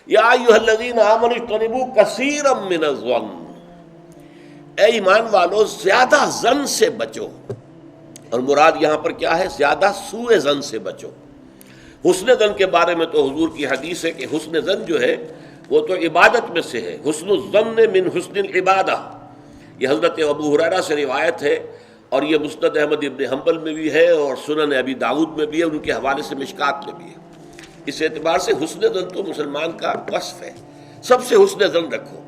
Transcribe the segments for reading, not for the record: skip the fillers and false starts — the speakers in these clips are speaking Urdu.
یا ایھا الذین آمنوا اجتنبوا کثیرا من الظن، اے ایمان والو زیادہ ظن سے بچو، اور مراد یہاں پر کیا ہے؟ زیادہ سوء ظن سے بچو۔ حسن ظن کے بارے میں تو حضور کی حدیث ہے کہ حسن ظن جو ہے وہ تو عبادت میں سے ہے، حسن الظن من حسن العبادہ، یہ حضرت ابو ہریرہ سے روایت ہے، اور یہ مسند احمد ابن حنبل میں بھی ہے اور سنن ابی داؤد میں بھی ہے، ان کے حوالے سے مشکات میں بھی ہے۔ اس اعتبار سے حسن ظن تو مسلمان کا وصف ہے، سب سے حسن ظن رکھو،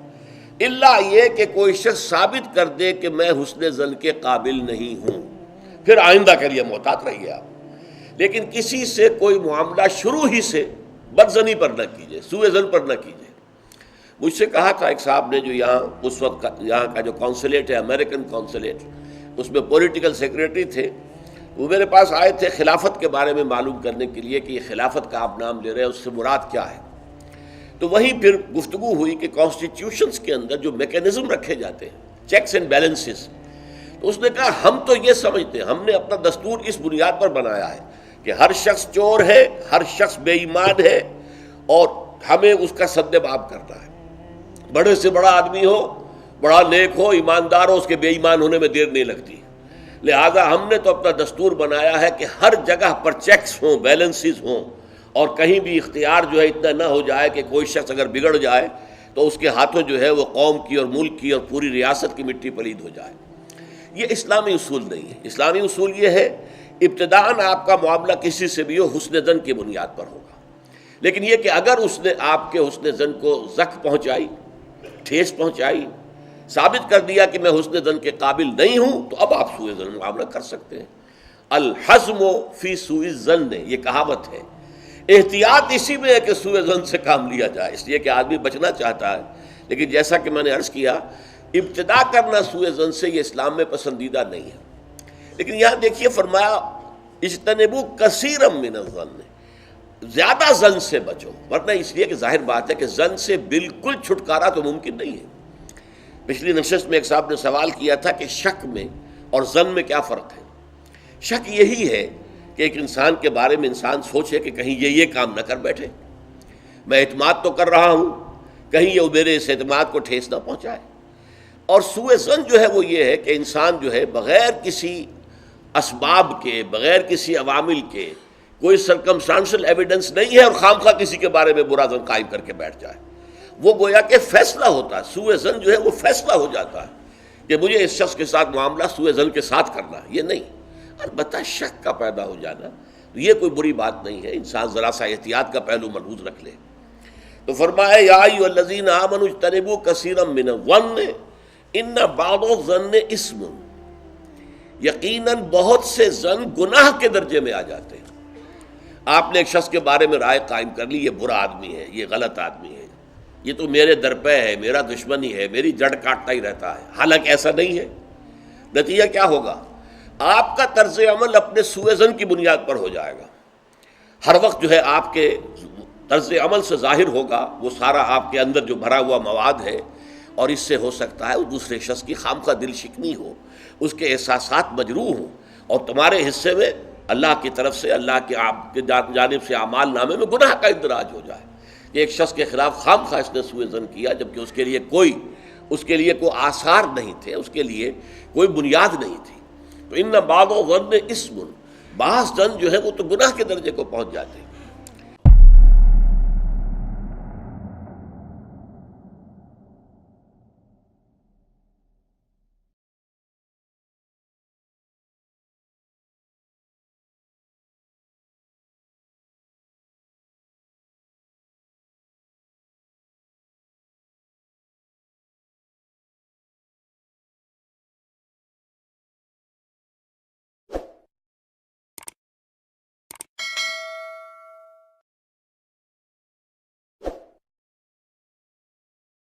الا یہ کہ کوئی شخص ثابت کر دے کہ میں حسن ظن کے قابل نہیں ہوں، پھر آئندہ کے لیے محتاط رہیے آپ۔ لیکن کسی سے کوئی معاملہ شروع ہی سے بدظنی پر نہ کیجیے، سوء ظن پر نہ کیجیے۔ مجھ سے کہا تھا ایک صاحب نے جو یہاں اس وقت یہاں کا جو کونسلیٹ ہے، امریکن کونسلیٹ، اس میں پولیٹیکل سیکریٹری تھے، وہ میرے پاس آئے تھے خلافت کے بارے میں معلوم کرنے کے لیے کہ یہ خلافت کا آپ نام لے رہے ہیں، اس سے مراد کیا ہے۔ تو وہیں پھر گفتگو ہوئی کہ کانسٹیٹیوشنز کے اندر جو میکینزم رکھے جاتے ہیں، چیکس اینڈ بیلنسز، تو اس نے کہا ہم تو یہ سمجھتے ہیں، ہم نے اپنا دستور اس بنیاد پر بنایا ہے کہ ہر شخص چور ہے، ہر شخص بے ایمان ہے، اور ہمیں اس کا سد باب کرنا ہے۔ بڑے سے بڑا آدمی ہو، بڑا نیک ہو، ایماندار ہو، اس کے بے ایمان ہونے میں دیر نہیں لگتی۔ لہذا ہم نے تو اپنا دستور بنایا ہے کہ ہر جگہ پر چیکس ہوں، بیلنسز ہوں، اور کہیں بھی اختیار جو ہے اتنا نہ ہو جائے کہ کوئی شخص اگر بگڑ جائے تو اس کے ہاتھوں جو ہے وہ قوم کی اور ملک کی اور پوری ریاست کی مٹی پلید ہو جائے۔ یہ اسلامی اصول نہیں ہے۔ اسلامی اصول یہ ہے ابتداءً آپ کا معاملہ کسی سے بھی ہو حسن ظن کی بنیاد پر ہوگا، لیکن یہ کہ اگر اس نے آپ کے حسن ظن کو زخم پہنچائی، ٹھیس پہنچائی، ثابت کر دیا کہ میں حسن ظن کے قابل نہیں ہوں، تو اب آپ سوء ظن معاملہ کر سکتے ہیں۔ الحزم فی سوء الظن، یہ کہاوت ہے۔ احتیاط اسی میں ہے کہ سوء ظن سے کام لیا جائے، اس لیے کہ آدمی بچنا چاہتا ہے، لیکن جیسا کہ میں نے عرض کیا ابتدا کرنا سوء ظن سے یہ اسلام میں پسندیدہ نہیں ہے۔ لیکن یہاں دیکھیے فرمایا اجتنبوا کثیرا من الظن، زیادہ ظن سے بچو، ورنہ اس لیے کہ ظاہر بات ہے کہ ظن سے بالکل چھٹکارا تو ممکن نہیں ہے۔ پچھلی نشست میں ایک صاحب نے سوال کیا تھا کہ شک میں اور ظن میں کیا فرق ہے؟ شک یہی ہے کہ ایک انسان کے بارے میں انسان سوچے کہ کہیں یہ کام نہ کر بیٹھے، میں اعتماد تو کر رہا ہوں، کہیں یہ میرے اس اعتماد کو ٹھیس نہ پہنچائے۔ اور سوء ظن جو ہے وہ یہ ہے کہ انسان جو ہے بغیر کسی اسباب کے، بغیر کسی عوامل کے، کوئی سرکمسٹانشل ایویڈنس نہیں ہے اور خواہ کسی کے بارے میں برا ظن قائم کر کے بیٹھ جائے، وہ گویا کہ فیصلہ ہوتا ہے۔ سوء ظن جو ہے وہ فیصلہ ہو جاتا ہے کہ مجھے اس شخص کے ساتھ معاملہ سوء ظن کے ساتھ کرنا ہے، یہ نہیں۔ البتہ شک کا پیدا ہو جانا یہ کوئی بری بات نہیں ہے، انسان ذرا سا احتیاط کا پہلو ملحوظ رکھ لے۔ تو فرمایا یا ایھا الذین آمنوا اجتنبوا کثیرا من الظن ان بعض الظن اثم، یقیناً بہت سے ظن گناہ کے درجے میں آ جاتے ہیں۔ آپ نے ایک شخص کے بارے میں رائے قائم کر لی، یہ برا آدمی ہے، یہ غلط آدمی ہے، یہ تو میرے درپے ہے، میرا دشمن ہی ہے، میری جڑ کاٹتا ہی رہتا ہے، حالانکہ ایسا نہیں ہے۔ نتیجہ کیا ہوگا؟ آپ کا طرز عمل اپنے سوء ظن کی بنیاد پر ہو جائے گا۔ ہر وقت جو ہے آپ کے طرز عمل سے ظاہر ہوگا وہ سارا آپ کے اندر جو بھرا ہوا مواد ہے، اور اس سے ہو سکتا ہے دوسرے شخص کی خامخواہ دل شکنی ہو، اس کے احساسات مجروح ہوں، اور تمہارے حصے میں اللہ کی طرف سے، اللہ کی جانب سے اعمال نامے میں گناہ کا اندراج ہو جائے کہ ایک شخص کے خلاف خامخواہ اس نے سوء ظن کیا، جبکہ اس کے لیے کوئی آثار نہیں تھے، اس کے لیے کوئی بنیاد نہیں تھی۔ تو ان بعض الظن اثم، بعض ظن جو ہے وہ تو گناہ کے درجے کو پہنچ جاتے ہیں۔